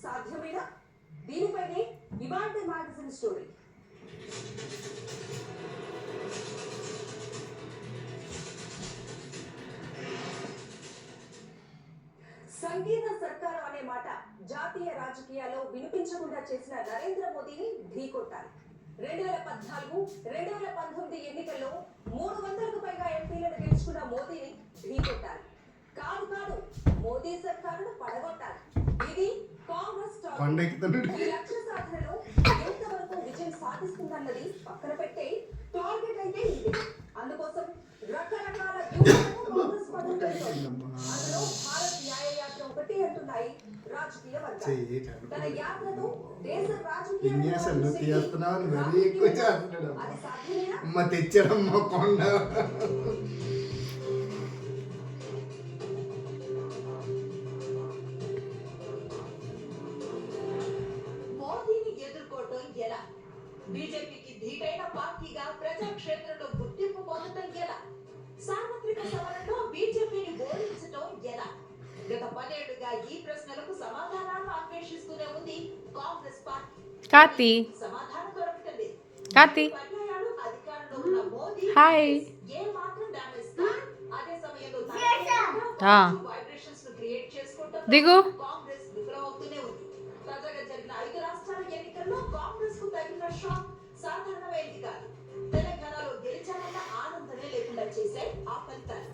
సాధ్యమేనా? దీనిపైనే ఇవాల్టి magazine story. సంకీర్ణ సర్కారు అనే మాట జాతీయ రాజకీయాల్లో వినిపించకుండా చేసిన నరేంద్ర మోదీని ఢీకొట్టాలి. 2014, 2019 ఎన్నికల్లో 300కు పైగా ఎంపీలను గెలుచుకున్న మోదీని ఢీకొట్టాలి. కాదు మోదీ సర్కారును పడగొట్టాలి. ఇది కాంగ్రెస్ ఈ లక్ష్య సాధనలో ఎంతవరకు విజయం సాధిస్తుందన్నది పక్కన పెట్టే టార్గెట్ అయితే ఇది. అందుకోసం రకరకాల కాంగ్రెస్ అందులో భారత్ న్యాయ యాత్ర ఒకటి అంటున్నాయి రాజకీయ వర్గాలు. తన యాత్రతో దేశ రాజకీయాలు తెచ్చడమ్మా కొండ బీజేపీకి ధీటైన పార్టీగా ప్రజాక్షేత్రంలో గుర్తింపు పొందడం ఎలా? సార్వత్రిక సభలలో బీజేపీని ఓడించడం ఎలా? గత 10 ఏళ్లుగా ఈ ప్రశ్నలకు సమాధానాలు అన్వేషిస్తూనే ఉంది కాంగ్రెస్ పార్టీ. సమాధానం దొరకలేదు. పర్యాయాలు అధికారంలో ఉన్న మోదీ ఏ మాత్రం డ్యామేజ్ అదే సమయంలో వైబ్రేషన్స్ ను క్రియేట్ చేసుకోవడం కాంగ్రెస్ విఫలమవుతూనే ఉంది. తాజాగా జరిగిన 5 రాష్ట్రాల ఎన్నికల్లో కాంగ్రెస్ కు తగిన షాక్ సాధారణమైంది కాదు. తెలంగాణలో గెలిచామన్న ఆనందమే లేకుండా చేశాయి ఆ ఫలితాలు.